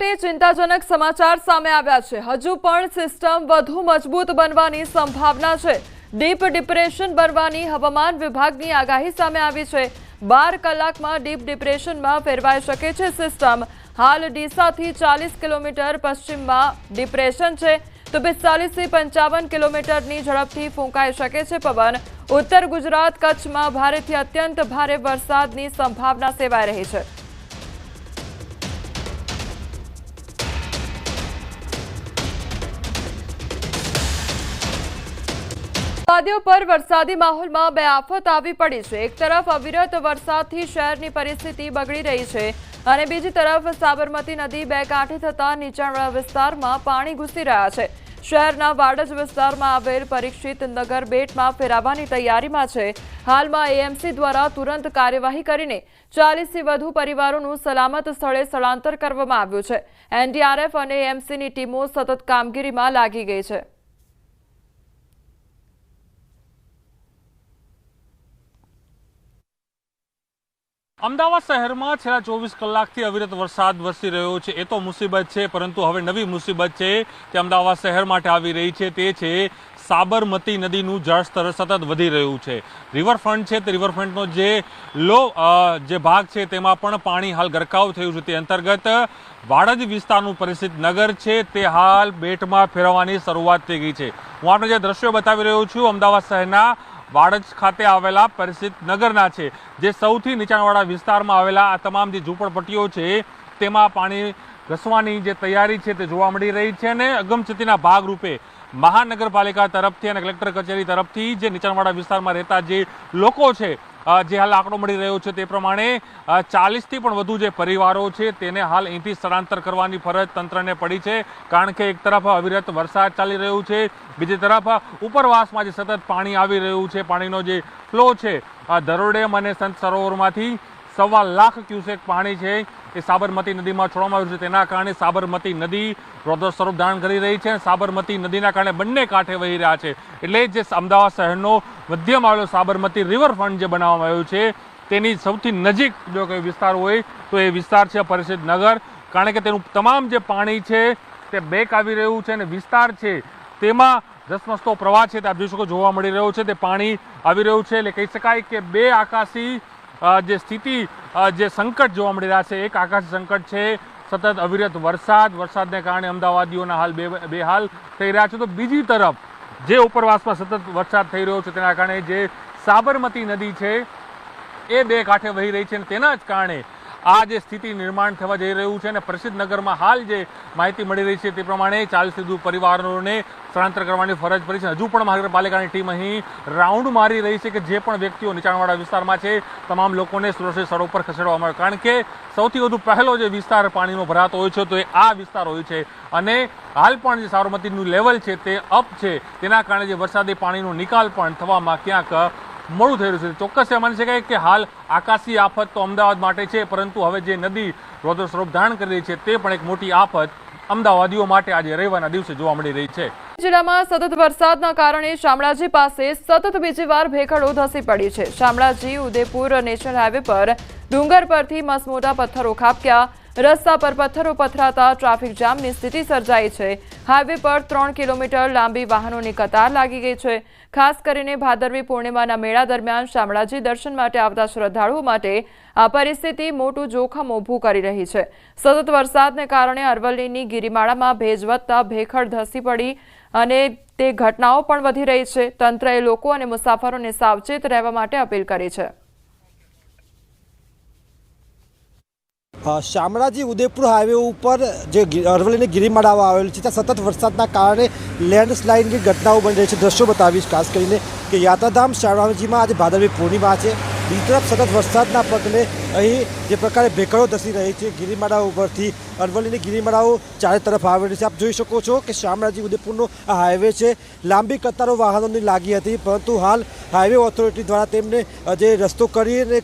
માટે ચિંતાજનક સમાચાર સામે આવ્યા છે। હજુ પણ સિસ્ટમ વધુ મજબૂત બનવાની સંભાવના છે। ડીપ ડિપ્રેશન બનવાની હવામાન વિભાગની આગાહી સામે આવી છે। 12 કલાકમાં ડીપ ડિપ્રેશનમાં ફેરવાઈ શકે છે સિસ્ટમ। હાલ ડીસાથી 40 કિલોમીટર પશ્ચિમમાં ડિપ્રેશન છે તો 45 થી 55 કિલોમીટરની ઝડપથી ફૂંકાઈ શકે છે પવન। ઉત્તર ગુજરાત કચ્છમાં ભારેથી અત્યંત ભારે વરસાદની સંભાવના સેવાઈ રહી છે। વાદીઓ પર વરસાદી માહોલમાં બે આફત આવી પડી છે। એક તરફ અવિરત વરસાદથી શહેરની પરિસ્થિતિ બગડી રહી છે અને બીજી તરફ સાબરમતી નદી બે કાંઠે થતા નીચાણવાળા વિસ્તારમાં પાણી ઘૂસી રહ્યા છે। શહેરના વાડજ વિસ્તારમાં આવેલ પરીક્ષિત નગર બેટમાં ફેરવવાની તૈયારીમાં છે। હાલમાં એએમસી દ્વારા તુરંત કાર્યવાહી કરીને 40થી વધુ પરિવારોનું સલામત સ્થળે સ્થળાંતર કરવામાં આવ્યું છે। એનડીઆરએફ અને એએમસીની ટીમો સતત કામગીરીમાં લાગી ગઈ છે। અમદાવાદ શહેરમાં છેલ્લા 24 કલાકથી અવિરત વરસાદ વરસી રહ્યો છે। એ તો મુસીબત છે, પરંતુ હવે નવી મુસીબત છે તે અમદાવાદ શહેર માટે આવી રહી છે। તે છે સાબરમતી નદીનું જળસ્તર સતત વધી રહ્યું છે। રિવરફ્રન્ટ છે તે રિવરફ્રન્ટનો જે ભાગ છે તેમાં પણ પાણી હાલ ગરકાવ થયું છે। તે અંતર્ગત વાડજ વિસ્તારનું પરિસ્થિત નગર છે તે હાલ બેટમાં ફેરવવાની શરૂઆત થઈ ગઈ છે। હું આપણે જે દ્રશ્યો બતાવી રહ્યો છું અમદાવાદ શહેરના વાડજ ખાતે આવેલા પરિસ્થિત નગરના છે, જે સૌથી નીચાણવાળા વિસ્તારમાં આવેલા આ તમામ જે ઝૂંપડપટ્ટીઓ છે તેમાં પાણી ઘસવાની જે તૈયારી છે તે જોવા મળી રહી છે। અને અગમચેતીના ભાગરૂપે મહાનગરપાલિકા તરફથી અને કલેક્ટર કચેરી તરફથી જે નીચાણવાળા વિસ્તારમાં રહેતા જે લોકો છે, જે હાલ આંકડો મળી રહ્યો છે તે પ્રમાણે 40થી પણ વધુ જે પરિવારો છે તેને હાલ અહીંથી સ્થળાંતર કરવાની ફરજ તંત્રને પડી છે। કારણ કે એક તરફ અવિરત વરસાદ ચાલી રહ્યું છે, બીજી તરફ ઉપરવાસમાં જે સતત પાણી આવી રહ્યું છે, પાણીનો જે ફ્લો છે ધરોઈ ડેમ અને સંત સરોવરમાંથી 1.25 લાખ ક્યુસેક પાણી છે એ સાબરમતી નદીમાં છોડવામાં આવ્યું છે। તેના કારણે સાબરમતી નદી રૌદ્ર સ્વરૂપ ધારણ કરી રહી છે। સાબરમતી નદીના કારણે બંને કાંઠે વહી રહ્યા છે। એટલે જે અમદાવાદ શહેરનો મધ્યમાં આવેલો સાબરમતી રિવરફ્રન્ટ જે બનાવવામાં આવ્યું છે તેની સૌથી નજીક જો કોઈ વિસ્તાર હોય તો એ વિસ્તાર છે પરિષદ નગર। કારણ કે તેનું તમામ જે પાણી છે તે બેક આવી રહ્યું છે અને વિસ્તાર છે તેમાં ધસમસતો પ્રવાહ છે તે આપ જોઈ શકો જોવા મળી રહ્યો છે। તે પાણી આવી રહ્યું છે એટલે કહી શકાય કે બે આકાશી જે સ્થિતિ જે સંકટ જોવા મળી રહ્યા છે। એક આકાશી સંકટ છે સતત અવિરત વરસાદને કારણે અમદાવાદીઓના હાલ બેહાલ થઈ રહ્યા છે, તો બીજી તરફ જે ઉપરવાસમાં સતત વરસાદ થઈ રહ્યો છે તેના કારણે જે સાબરમતી નદી છે એ બે કાંઠે વહી રહી છે અને તેના જ કારણે આ જે સ્થિતિ નિર્માણ થવા જઈ રહ્યું છે। અને પ્રસિદ્ધ નગરમાં હાલ જે માહિતી મળી રહી છે તે પ્રમાણે 40થી વધુ પરિવારોને સ્થળાંતર કરવાની ફરજ પડી છે। હજુ પણ મહાનગરપાલિકાની ટીમ અહીં રાઉન્ડ મારી રહી છે કે જે પણ વ્યક્તિઓ નીચાણવાળા વિસ્તારમાં છે તમામ લોકોને સુરક્ષિત સ્થળો પર ખસેડવામાં આવે। કારણ કે સૌથી વધુ પહેલો જે વિસ્તાર પાણીનો ભરાતો હોય છે તો એ આ વિસ્તાર હોય છે અને હાલ પણ જે સાબરમતીનું લેવલ છે તે અપ છે, તેના કારણે જે વરસાદી પાણીનો નિકાલ પણ થવામાં ક્યાંક મોડું થઈ રહ્યું છે। ચોક્કસ એ માની શકાય કે હાલ આકાશી આફત તો અમદાવાદ માટે છે, પરંતુ હવે જે નદી રૌદ્ર સ્વરૂપ ધારણ કરી રહી છે તે પણ એક મોટી આફત અમદાવાદીઓ માટે આજે રવિવારના દિવસે જોવા મળી રહી છે। જિલ્લામાં સતત વરસાદના કારણે શામળાજી પાસે સતત બીજી વાર ભેખડો ધસી પડી છે। શામળાજી ઉદયપુર નેશનલ હાઈવે પર ડુંગર પરથી મસમોટા પથ્થરો ખાબક્યા। રસ્તા પર પથ્થરો પથરાતા ટ્રાફિક જામની સ્થિતિ સર્જાઈ છે। હાઈવે પર 3 કિલોમીટર લાંબી વાહનોની કતાર લાગી ગઈ છે। ખાસ કરીને ભાદરવી પૂર્ણિમાના મેળા દરમિયાન શામળાજી દર્શન માટે આવતા શ્રદ્ધાળુઓ માટે આ પરિસ્થિતિ મોટું જોખમ ઊભું કરી રહી છે। સતત વરસાદને કારણે અરવલ્લીની ગિરિમાળામાં ભેજ વધતા ભેખડ ધસી પડી અને તે ઘટનાઓ પણ વધી રહી છે। તંત્રએ લોકો અને મુસાફરોને સાવચેત રહેવા માટે અપીલ કરી છે। શામળાજી ઉદયપુર હાઈવે ઉપર જે અરવલ્લીની ગિરિમાળામાં આવેલું છે ત્યાં સતત વરસાદના કારણે લેન્ડસ્લાઇડની ઘટનાઓ બની રહી છે। દ્રશ્યો બતાવીશ ખાસ કરીને કે યાત્રાધામ શામળાજીમાં આજે ભાદરવી પૂર્ણિમા છે, બીજી તરફ સતત વરસાદના પગલે અહીં જે પ્રકારે ભેખડો ધસી રહી છે ગિરિમાળા ઉપરથી અરવલ્લીની ગિરિમાળાઓ ચારે તરફ આવેલી છે। આપ જોઈ શકો છો કે શામળાજી ઉદયપુરનો આ હાઈવે છે, લાંબી કતારો વાહનોની લાગી હતી, પરંતુ હાલ હાઈવે ઓથોરિટી દ્વારા તેમને જે રસ્તો કરીને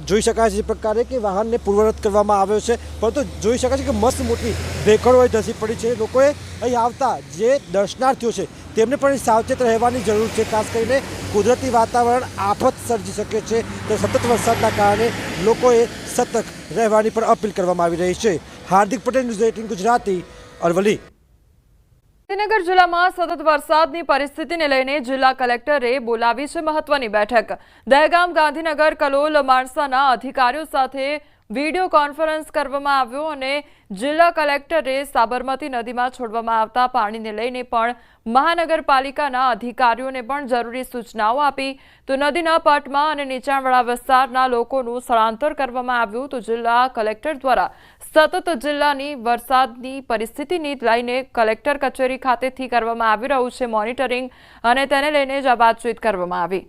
જોઈ શકાય છે જે પ્રકારે કે વાહનને પૂર્વવત કરવામાં આવ્યો છે, પરંતુ જોઈ શકાય છે કે મસ્ત મોટી ભેખડો ધસી પડી છે। લોકોએ અહીં આવતા જે દર્શનાર્થીઓ છે તેમને પણ સાવચેત રહેવાની જરૂર છે। ખાસ કરીને કુદરતી વાતાવરણ આફત સર્જી શકે છે, તો સતત વરસાદના કારણે લોકોએ સતર્ક રહેવાની પણ અપીલ કરવામાં આવી રહી છે। હાર્દિક પટેલ, ન્યૂઝ 18 ગુજરાતી, અરવલ્લી. ગાંધીનગર જિલ્લામાં સતત વરસાદની પરિસ્થિતિને લઈને જિલ્લા કલેક્ટરે બોલાવી છે મહત્વની બેઠક. દહેગામ, ગાંધીનગર, કલોલ, માણસાના અધિકારીઓ સાથે વિડીયો કોન્ફરન્સ કરવામાં આવ્યો અને જિલ્લા કલેક્ટરે સાબરમતી નદીમાં છોડવામાં આવતા પાણીને લઈને પણ મહાનગરપાલિકાના અધિકારીઓને પણ જરૂરી સૂચનાઓ આપી. તો નદીના પટમાં અને નીચાણવાળા વિસ્તારના લોકોનું સ્થળાંતર કરવામાં આવ્યું. તો જિલ્લા કલેક્ટર દ્વારા સતત જિલ્લાની વરસાદની પરિસ્થિતિને લઈને કલેક્ટર કચેરી ખાતેથી કરવામાં આવી રહ્યું છે મોનિટરિંગ, અને તેને લઈને જ આ વાતચીત કરવામાં આવી.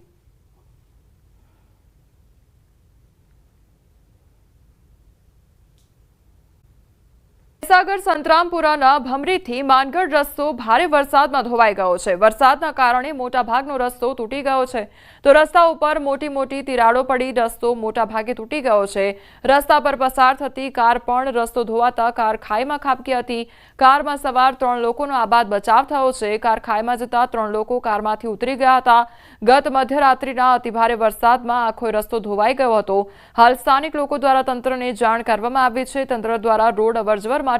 મહીસાગર સંતરામપુરાના ભમરીથી માનગઢ રસ્તો ભારે વરસાદમાં ધોવાઈ ગયો છે. વરસાદના કારણે મોટાભાગનો રસ્તો તૂટી ગયો છે. તો રસ્તા ઉપર મોટી મોટી તિરાડો પડી રસ્તો મોટાભાગે તૂટી ગયો છે. રસ્તા પર પસાર થતી કાર પણ રસ્તો ધોવાતા કાર ખાઈમાં ખાબકી હતી. કારમાં સવાર 3 લોકોનો આબાદ બચાવ થયો છે. કાર ખાઈમાં જતા 3 લોકો કારમાંથી ઉતરી ગયા હતા. ગત મધ્યરાત્રિના અતિભારે વરસાદમાં આખો રસ્તો ધોવાઈ ગયો હતો. હાલ સ્થાનિક લોકો દ્વારા તંત્રને જાણ કરવામાં આવી છે. તંત્ર દ્વારા રોડ અવરજવર માટે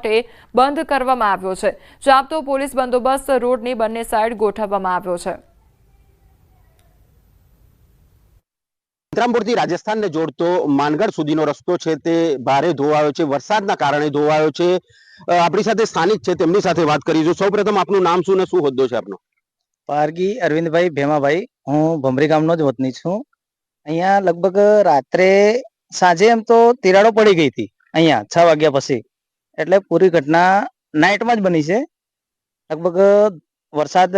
બંધ કરવામાં આવ્યો છે. ચાંપતો પોલીસ બંદોબસ્ત રોડની બંને સાઈડ ગોઠવવામાં આવ્યો છે. સંતરામપુરથી રાજસ્થાનને જોડતો માનગઢ સુધીનો રસ્તો છે તે ભારે ધોવાયો છે, વરસાદના કારણે ધોવાયો છે. આપણી સાથે સ્થાનિક છે, તેમની સાથે વાત કરીશું. સૌપ્રથમ આપનું નામ શું ને શું હોદ્દો છે આપનો? પારગી અરવિંદભાઈ ભેમાભાઈ, હું ભમરી ગામનો જ વતની છું. અહીંયા લગભગ રાત્રે સાંજે એમ તો તિરાડો પડી ગઈ હતી અહીંયા 6 વાગ્યા પછી, એટલે પૂરી ઘટના નાઇટમાં જ બની છે. લગભગ વરસાદ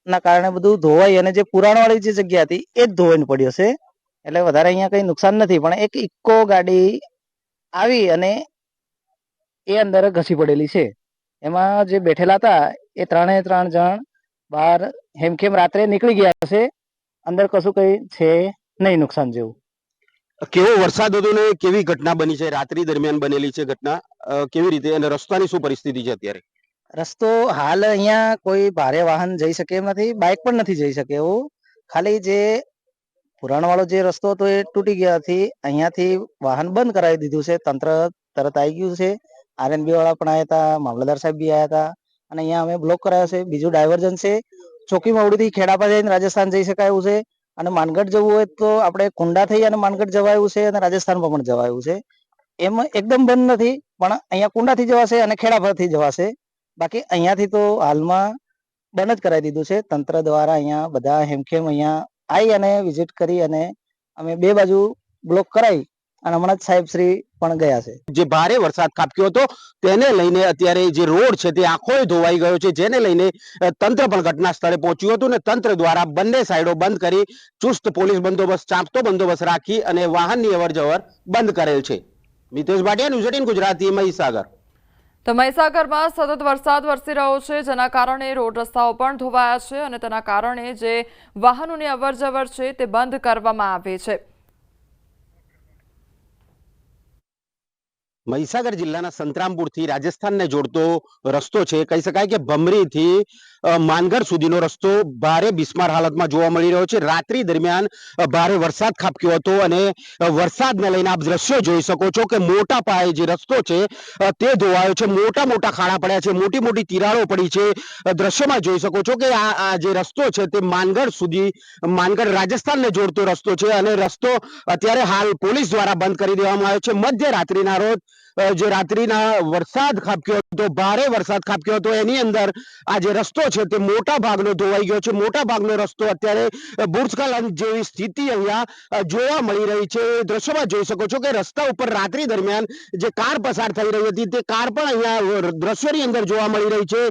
ના કારણે બધું ધોવાઈ અને જે પુરાણવાળી જે જગ્યા હતી એ જ ધોવાઈને પડ્યો છે. એટલે વધારે અહીંયા કઈ નુકસાન નથી, પણ એક ઇકો ગાડી આવી અને એ અંદર ઘસી પડેલી છે. એમાં જે બેઠેલા હતા એ 3 જણ બહાર હેમખેમ રાત્રે નીકળી ગયા હશે. અંદર કશું કઈ છે નહીં નુકસાન જેવું. કેવો વરસાદ હતો ને કેવી ઘટના બની છે? રાત્રિ દરમિયાન બનેલી છે ઘટના, કેવી રીતે, અને રસ્તાની શું પરિસ્થિતિ છે અત્યારે? રસ્તો હાલ અહીંયા કોઈ ભારે વાહન જઈ શકે એમ નથી, બાઇક પણ નથી જઈ શકે એવું. ખાલી જે પુરાણવાળો જે રસ્તો હતો એ તૂટી ગયાથી અહીંયાથી વાહન બંધ કરાવી દીધું છે. તંત્ર તરત આવી ગયું છે. RNB વાળા પણ આવ્યા હતા, મામલતદાર સાહેબ બી આવ્યા હતા, અને અહીંયા અમે બ્લોક કરાયો છે. બીજું ડાયવર્જન છે, ચોકી માવડીથી ખેડાપા જઈને રાજસ્થાન જઈ શકાય એવું છે. અને માનગઢ જવું હોય તો આપણે કુંડા થઈ અને માનગઢ જવાયું છે, અને રાજસ્થાનમાં પણ જવાયું છે. એમ એકદમ બંધ નથી, પણ અહીંયા કુંડાથી જવાશે અને ખેડાપાથી જવાશે. બાકી અહીંયાથી તો હાલમાં બંધ જ કરાવી દીધું છે. તંત્ર દ્વારા અહીંયા બધા હેમખેમ અહીંયા આવી અને વિઝિટ કરી અને અમે 2 બાજુ બ્લોક કરાવી અને હમણાં જ સાહેબ શ્રી પણ ગયા છે. જે ભારે વરસાદ ખાબક્યો હતો તેને લઈને અત્યારે જે રોડ છે તે આખો ધોવાઈ ગયો છે, જેને લઈને તંત્ર પણ ઘટના સ્થળે પહોંચ્યું હતું, અને તંત્ર દ્વારા બંને સાઈડો બંધ કરી ચુસ્ત પોલીસ બંદોબસ્ત, ચાંપતો બંદોબસ્ત રાખી અને વાહનની અવરજવર બંધ કરેલ છે. મિતેશ ભાટિયા, ન્યૂઝ 18 ગુજરાતી, મહીસાગર. તો મહીસાગરમાં સતત વરસાદ વરસી રહ્યો છે, જેના કારણે રોડ રસ્તાઓ પણ ધોવાયા છે અને તેના કારણે જે વાહનોની અવરજવર છે તે બંધ કરવામાં આવી છે. મહીસાગર જિલ્લાના સંતરામપુરથી રાજસ્થાનને જોડતો રસ્તો છે, કહી શકાય કે ભમરીથી માનગઢ સુધીનો રસ્તો ભારે બિસ્માર હાલતમાં જોવા મળી રહ્યો છે. રાત્રિ દરમિયાન ભારે વરસાદ ખાબક્યો હતો અને વરસાદને લઈને આપ દ્રશ્યો જોઈ શકો છો કે મોટા પાયે જે રસ્તો છે તે ધોવાયો છે. મોટા મોટા ખાડા પડ્યા છે, મોટી મોટી તિરાડો પડી છે. દ્રશ્યોમાં જોઈ શકો છો કે આ જે રસ્તો છે તે માનગઢ સુધી, માનગઢ રાજસ્થાનને જોડતો રસ્તો છે, અને રસ્તો અત્યારે હાલ પોલીસ દ્વારા બંધ કરી દેવામાં આવ્યો છે. મધ્યરાત્રિના રોજ જે રાત્રિના વરસાદ ખાબક્યો હતો, ભારે વરસાદ ખાબક્યો હતો, એની અંદર આ જે રસ્તો છે તે મોટા ભાગનો ધોવાઈ ગયો છે. મોટા ભાગનો રસ્તો અત્યારે ભૂસ્ખલન જેવી સ્થિતિ અહીંયા જોવા મળી રહી છે. દ્રશ્યોમાં જોઈ શકો છો કે રસ્તા ઉપર રાત્રિ દરમિયાન જે કાર પસાર થઈ રહી હતી તે કાર પણ અહીંયા દ્રશ્યોની અંદર જોવા મળી રહી છે.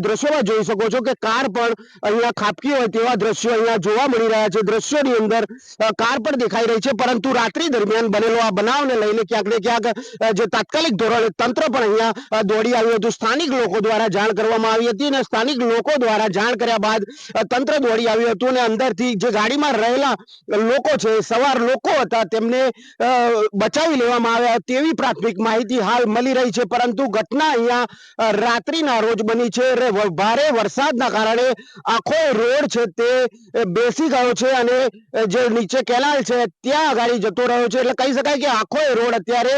દ્રશ્યોમાં જોઈ શકો છો કે કાર પણ અહીંયા ખાબકી હોય તેવા દ્રશ્યો અહીંયા જોવા મળી રહ્યા છે. દ્રશ્યોની અંદર કાર પણ દેખાઈ રહી છે, પરંતુ રાત્રિ દરમિયાન બનેલો આ બનાવને લઈને ક્યાંક ને ક્યાંક જે તાત્કાલિક ધોરણે તંત્ર પણ અહીંયા દોડી આવ્યું હતું. સ્થાનિક લોકો દ્વારા જાણ કરવામાં આવી હતી, અને સ્થાનિક લોકો દ્વારા જાણ કર્યા બાદ તંત્ર દોડી આવ્યું હતું, અને અંદરથી જે ગાડીમાં રહેલા લોકો છે, સવાર લોકો હતા, તેમને બચાવી લેવામાં આવ્યા તેવી પ્રાથમિક માહિતી હાલ મળી રહી છે. પરંતુ ઘટના અહીંયા રાત્રિના રોજ બની છે. ભારે વરસાદના કારણે આખો રોડ છે તે બેસી ગયો છે, અને જે નીચે કેનાલ છે ત્યાં ગાડી જતો રહ્યો છે. એટલે કહી શકાય કે આખો રોડ અત્યારે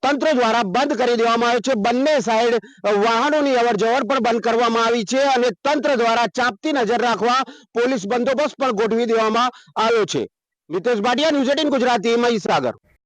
તંત્ર તંત્ર દ્વારા બંધ કરી દેવામાં આવ્યો છે. બંને સાઈડ વાહનોની અવરજવર પણ બંધ કરવામાં આવી છે અને તંત્ર દ્વારા ચાંપતી નજર રાખવા પોલીસ બંદોબસ્ત પણ ગોઠવી દેવામાં આવ્યો છે. મિતેશ ભાટિયા, ન્યૂઝ 18 ગુજરાતી, મહીસાગર.